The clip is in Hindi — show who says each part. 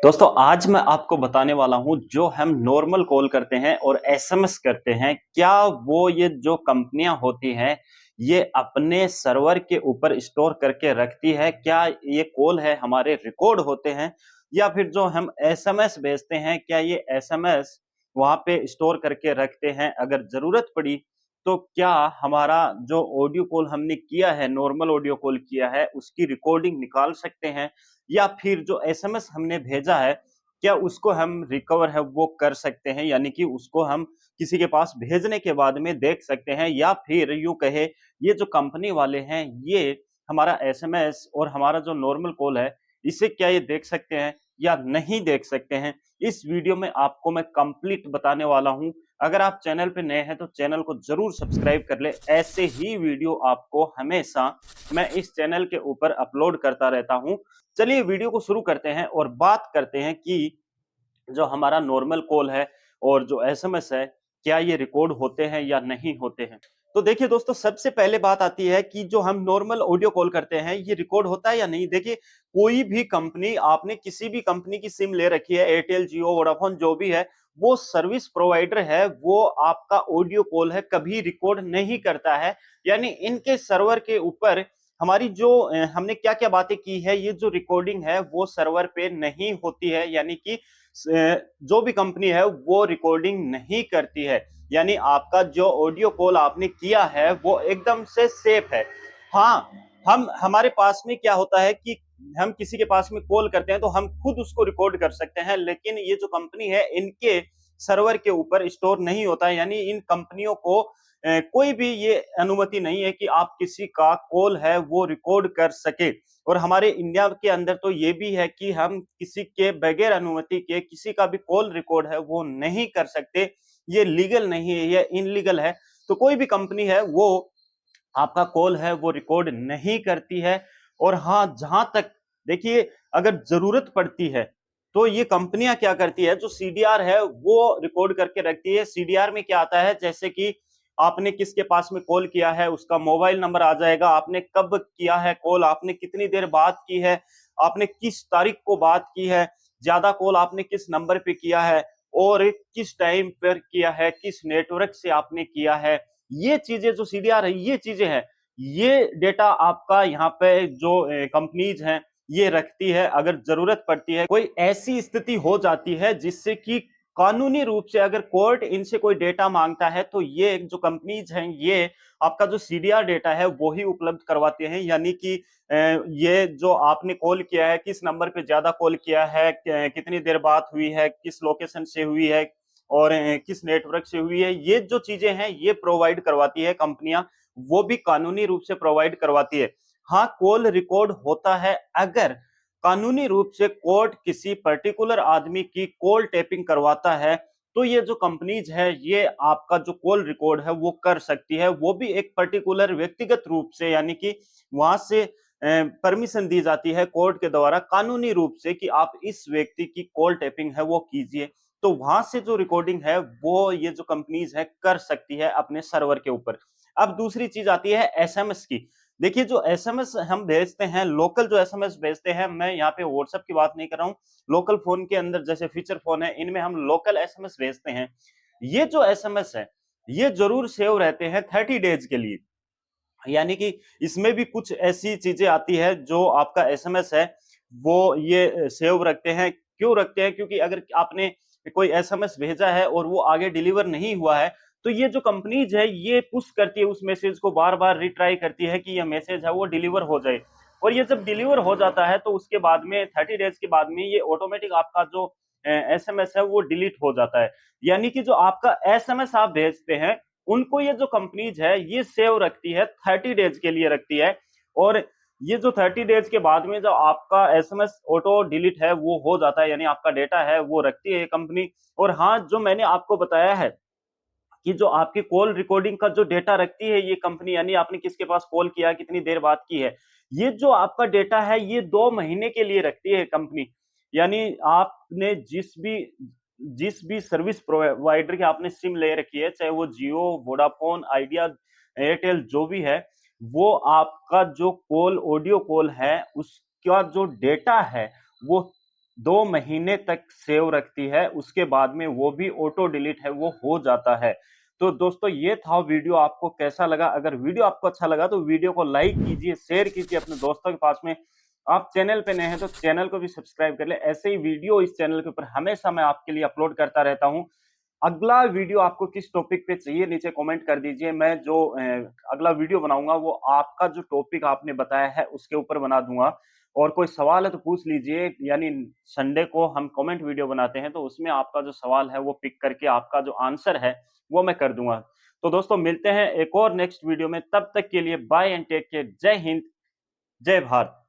Speaker 1: दोस्तों आज मैं आपको बताने वाला हूँ जो हम नॉर्मल कॉल करते हैं और एसएमएस करते हैं, क्या वो ये जो कंपनियां होती हैं ये अपने सर्वर के ऊपर स्टोर करके रखती है? क्या ये कॉल है हमारे रिकॉर्ड होते हैं या फिर जो हम एसएमएस भेजते हैं क्या ये एसएमएस वहां पे स्टोर करके रखते हैं? अगर जरूरत पड़ी तो क्या हमारा जो ऑडियो कॉल हमने किया है, नॉर्मल ऑडियो कॉल किया है, उसकी रिकॉर्डिंग निकाल सकते हैं या फिर जो एसएमएस हमने भेजा है, क्या उसको हम रिकवर है वो कर सकते हैं? यानी कि उसको हम किसी के पास भेजने के बाद में देख सकते हैं या फिर यूँ कहे ये जो कंपनी वाले हैं, ये हमारा एसएमएस और हमारा जो नॉर्मल कॉल है, इसे क्या ये देख सकते हैं या नहीं देख सकते हैं? इस वीडियो में आपको मैं कंप्लीट बताने वाला हूँ। अगर आप चैनल पे नए हैं तो चैनल को ज़रूर सब्सक्राइब कर लें। ऐसे ही वीडियो आपको हमेशा मैं इस चैनल के ऊपर अपलोड करता रहता हूँ। चलिए वीडियो को शुरू करते हैं और बात करते हैं कि जो हमारा नॉर्मल कॉल है और जो एसएमएस है, क्या ये रिकॉर्ड होते हैं या नहीं होते हैं? तो देखिए दोस्तों, सबसे पहले बात आती है कि जो हम नॉर्मल ऑडियो कॉल करते हैं, ये रिकॉर्ड होता है या नहीं? देखिए, कोई भी कंपनी आपने किसी भी कंपनी की सिम ले रखी है, एयरटेल, जियो, वोडाफोन जो भी है, वो सर्विस प्रोवाइडर है, वो आपका ऑडियो कॉल है, कभी रिकॉर्ड नहीं करता है। यानी इनके सर्वर के ऊपर हमारी जो हमने क्या-क्या बातें की है, ये जो रिकॉर्डिंग है, वो सर्वर पे नहीं होती है। यानी कि जो भी कंपनी है वो रिकॉर्डिंग नहीं करती है। यानी आपका जो ऑडियो कॉल आपने किया है वो एकदम से सेफ है। हाँ, हम हमारे पास में क्या होता है कि हम किसी के पास में कॉल करते हैं तो हम खुद उसको रिकॉर्ड कर सकते हैं, लेकिन ये जो कंपनी है इनके सर्वर के ऊपर स्टोर नहीं होता है। यानी इन कंपनियों को कोई भी ये अनुमति नहीं है कि आप किसी का कॉल है वो रिकॉर्ड कर सके। और हमारे इंडिया के अंदर तो ये भी है कि हम किसी के बगैर अनुमति के किसी का भी कॉल रिकॉर्ड है वो नहीं कर सकते। ये लीगल नहीं है, ये इनलीगल है। तो कोई भी कंपनी है वो आपका कॉल है वो रिकॉर्ड नहीं करती है। और हाँ, जहां तक देखिए, अगर जरूरत पड़ती है तो ये कंपनियां क्या करती है, जो सीडीआर है वो रिकॉर्ड करके रखती है। सीडीआर में क्या आता है, जैसे कि आपने किसके पास में कॉल किया है, उसका मोबाइल नंबर आ जाएगा, आपने कब किया है कॉल, आपने कितनी देर बात की है, आपने किस तारीख को बात की है, ज्यादा कॉल आपने किस नंबर पे किया है और किस टाइम पर किया है, किस नेटवर्क से आपने किया है। ये चीजें जो सीडीआर है, ये चीजें हैं, ये डेटा आपका यहाँ पे जो कंपनीज हैं ये रखती है। अगर जरूरत पड़ती है, कोई ऐसी स्थिति हो जाती है जिससे कि कानूनी रूप से अगर कोर्ट इनसे कोई डेटा मांगता है तो ये जो कंपनीज हैं ये आपका जो सीडीआर डेटा है वो ही उपलब्ध करवाते हैं। यानी कि ये जो आपने कॉल किया है, किस नंबर पे ज्यादा कॉल किया है, कितनी देर बात हुई है, किस लोकेशन से हुई है और किस नेटवर्क से हुई है, ये जो चीजें हैं ये प्रोवाइड करवाती है कंपनियां, वो भी कानूनी रूप से प्रोवाइड करवाती है। हाँ, कॉल रिकॉर्ड होता है अगर कानूनी रूप से कोर्ट किसी पर्टिकुलर आदमी की कॉल टैपिंग करवाता है, तो ये जो कंपनीज है ये आपका जो कॉल रिकॉर्ड है वो कर सकती है। वो भी एक पर्टिकुलर व्यक्तिगत रूप से, यानी कि वहां से परमिशन दी जाती है कोर्ट के द्वारा कानूनी रूप से कि आप इस व्यक्ति की कॉल टैपिंग है वो कीजिए। तो वहां से जो रिकॉर्डिंग है वो ये जो कंपनीज है कर सकती है अपने सर्वर के ऊपर। अब दूसरी चीज आती है एसएमएस की। देखिए, जो एसएमएस हम भेजते हैं, लोकल जो एसएमएस भेजते हैं, मैं यहाँ पे व्हाट्सएप की बात नहीं कर रहा हूँ। लोकल फोन के अंदर जैसे फीचर फोन है, इनमें हम लोकल एसएमएस भेजते हैं। ये जो एसएमएस है, ये जरूर सेव रहते हैं 30 डेज के लिए। यानी कि इसमें भी कुछ ऐसी चीजें आती है जो आपका एसएमएस है वो ये सेव रखते हैं। क्यों रखते हैं? क्योंकि अगर आपने कोई एसएमएस भेजा है और वो आगे डिलीवर नहीं हुआ है तो ये जो कंपनीज है ये पुश करती है, उस मैसेज को बार बार रिट्राई करती है कि ये मैसेज है वो डिलीवर हो जाए। और ये जब डिलीवर हो जाता है तो उसके बाद में 30 डेज के बाद में ये ऑटोमेटिक आपका जो एसएमएस है वो डिलीट हो जाता है। यानी कि जो आपका एसएमएस आप भेजते हैं उनको ये जो कंपनीज है ये सेव रखती है, 30 डेज के लिए रखती है। और ये जो 30 डेज के बाद में जो आपका एसएमएस ऑटो डिलीट है वो हो जाता है, यानी आपका डेटा है वो रखती है ये कंपनी। और हाँ, जो मैंने आपको बताया है कि जो आपकी कॉल रिकॉर्डिंग का जो डेटा रखती है ये कंपनी, यानी आपने किसके पास कॉल किया, कितनी देर बात की है, ये जो आपका डेटा है ये 2 महीने के लिए रखती है कंपनी। यानी आपने जिस भी सर्विस प्रोवाइडर की आपने सिम ले रखी है, चाहे वो जियो, वोडाफोन, आइडिया, एयरटेल जो भी है, वो आपका जो कॉल ऑडियो कॉल है उसका जो डेटा है वो 2 महीने तक सेव रखती है, उसके बाद में वो भी ऑटो डिलीट है वो हो जाता है। तो दोस्तों ये था वीडियो, आपको कैसा लगा? अगर वीडियो आपको अच्छा लगा तो वीडियो को लाइक कीजिए, शेयर कीजिए अपने दोस्तों के पास में। आप चैनल पे नए हैं तो चैनल को भी सब्सक्राइब कर लें। ऐसे ही वीडियो इस चैनल के ऊपर हमेशा मैं आपके लिए अपलोड करता रहता हूँ। अगला वीडियो आपको किस टॉपिक पे चाहिए नीचे कमेंट कर दीजिए। मैं जो अगला वीडियो बनाऊँगा वो आपका जो टॉपिक आपने बताया है उसके ऊपर बना दूँगा। और कोई सवाल है तो पूछ लीजिए, यानी संडे को हम कमेंट वीडियो बनाते हैं तो उसमें आपका जो सवाल है वो पिक करके आपका जो आंसर है वो मैं कर दूँगा। तो दोस्तों मिलते हैं एक और नेक्स्ट वीडियो में, तब तक के लिए बाय एंड टेक केयर। जय हिंद, जय भारत।